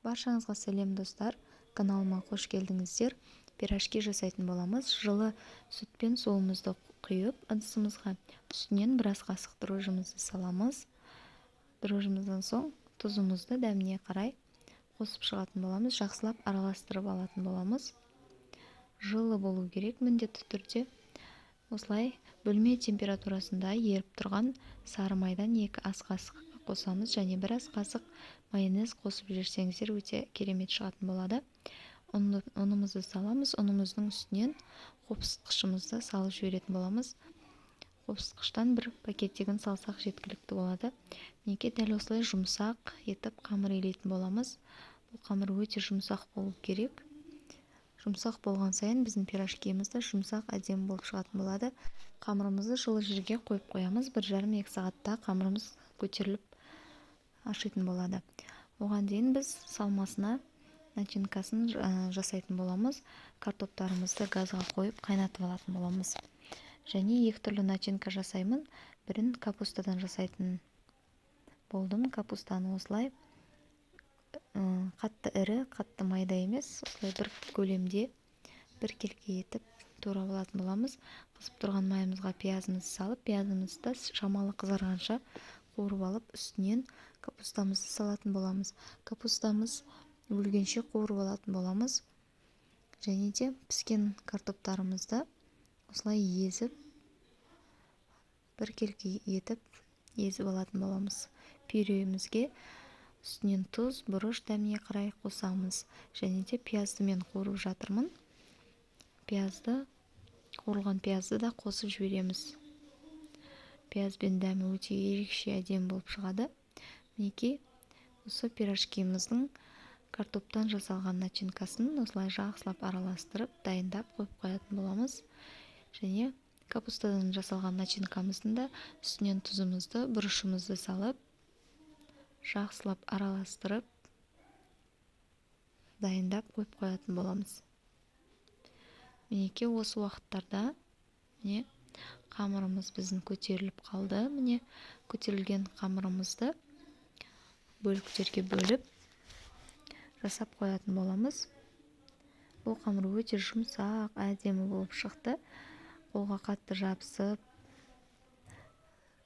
Баршаңызға сәлем достар, каналыма қош келдіңіздер. Пирожки жасайтын боламыз. Жылы сүт пен суымызды құйып, ыдысымызға үстінен біраз қасық дрожжімізді саламыз. Дрожжімізден соң тұзымызды дәміне қарай қосып шығатын боламыз. Жақсылап араластырып алатын боламыз. Жылы болу керек міндетті түрде. Осылай бөлме температурасында еріп тұрған сары майдан 2 ас қасық қосамыз, және біраз қасық майонез қосып жіберсеңіздер өте керемет шығатын болады. Ұнымызды саламыз. Ұнымыздың үстінен қопсытқышымызды салып жіберетін боламыз. Қопсытқыштан бір пакеттегін салсақ жеткілікті болады. Неге дәл осылай жұмсақ етіп қамыр илейтін боламыз. Бұл қамыр өте жұмсақ болу керек. Жұмсақ болған сайын біздің пирожкимізді жұмсақ әдемі болып шығатын болады. Қамырымызды жылы жерге қойып қоямыз. 1,5-2 сағатта қамырымыз көтеріліп ашитын болады. Оған дейін біз салмасына начинкасын жасайтын боламыз. Картоптарымызды газға қойып қайнатып алатын боламыз. Және 2 түрлі начинка жасаймын. Бірін капустадан жасайтын болдым. Капустаны осылай қатты ірі, қатты майда емес, осылай бір көлемде бір келке етіп турап алатын боламыз. Қызып тұрған майымызға пиязымызды салып, пиязымызды шамалы қызарғанша қуырып алып, үстінен капустамызды салатын боламыз. Капустамыз өлгенше қуырып алатын боламыз. Және де піскен картоптарымызды осылай езіп, бір келке етіп езіп алатын боламыз. Пюремізге үстінен тұз, бұрыш дәміне қарай қосамыз. Және де пиязды мен қуырып жатырмын. Қуырылған пиязды да қосып жібереміз. Пиязбен дәмі өте ерекше әдемі болып шығады. Мінекей, осы пирожкиміздің картоптан жасалған начинкасын осылай жақсылап араластырып, дайындап қойып қоятын боламыз. Және капустадан жасалған начинкамыздың да үстінен тұзымызды, бұрышымызды салып, жақсылап араластырып, дайындап қойып қоятын боламыз. Мінекей, осы уақыттарда қамырымыз біздің көтеріліп қалды. Міне, көтерілген қамырымызды бөліктерге бөліп жасап қоятын боламыз. Бұл қамыр өте жұмсақ, әдемі болып шықты. Қолға қатты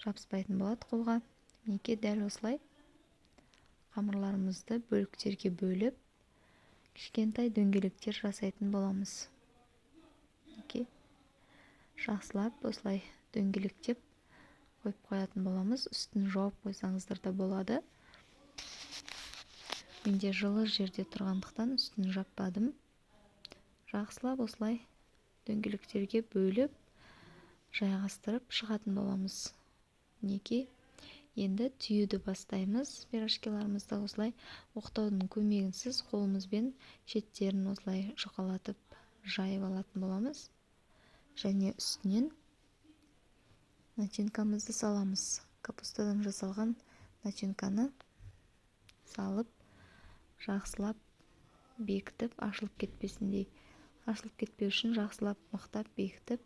жабыспайтын болады қолға. Мінекей, дәл осылай қамырларымызды бөліктерге бөліп, кішкентай дөңгелектер жасайтын боламыз. Жақсылап осылай дөңгелектеп қойып қоятын боламыз. Үстін жауып қойсаңыздар да болады. Менде жылы жерде тұрғандықтан үстін жаппадым. Жақсылап осылай дөңгелектерге бөліп, жайғастырып шығатын боламыз. Мінекей, енді түйуді бастаймыз. Пирожкиларымызды осылай оқтаудың көмегінсіз қолымызбен шеттерін осылай жұқалатып жайып алатын боламыз. Және үстінен начинкамызды саламыз. Капустадан жасалған начинканы салып, жақсылап бекітіп, ашылып кетпесіндей. Ашылып кетпеу үшін жақсылап мықтап бекітіп,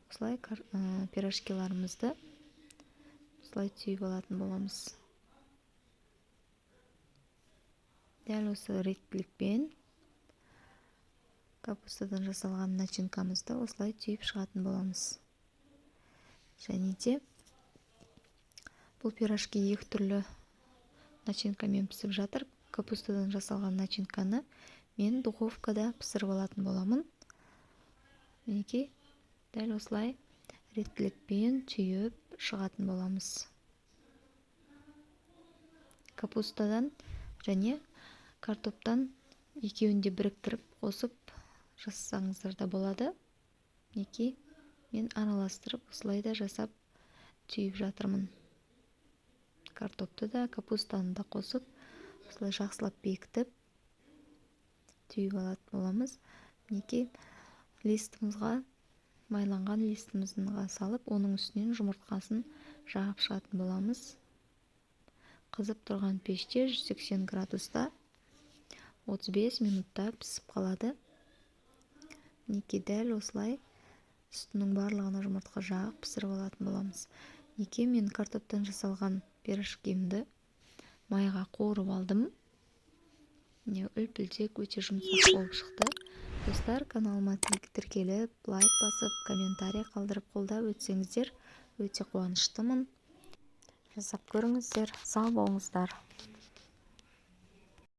осылай пирожкиларымызды осылай түйіп алатын боламыз. Дәл осы реттілікпен капустадан жасалған начинкамызды осылай түйіп шығатын боламыз. Және де бұл пирожки 2 түрлі начинкамен пісіп жатыр. Капустадан жасалған начинканы мен духовкада пісіріп алатын боламын. Мінекей, дәл осылай реттілікпен түйіп шығатын боламыз. Капустадан және картоптан екеуін де біріктіріп қосып жасасаңыздар да болады. Мінекей, мен араластырып осылай да жасап түйіп жатырмын. Картопты да, капустаны да қосып, осылай жақсылап бекітіп түйіп алатын боламыз. Мінекей, майланған листімізге салып, оның үстінен жұмыртқасын жағып шығатын боламыз. Қызып тұрған пеште 180 градуста 35 минутта пісіп қалады. Мінекей, дәл осылай үстінің барлығына жұмыртқа жағып пісіріп алатын боламыз. Мінекей, мен картоптан жасалған пирожкимді майға қуырып алдым. міне үлпілдек өте жұмсақ болып шықты. Достар, каналыма тіркеліп, лайк басып, комментарий қалдырып қолдап өтсеңіздер өте қуаныштымын. Жасап көріңіздер. Сау болыңыздар.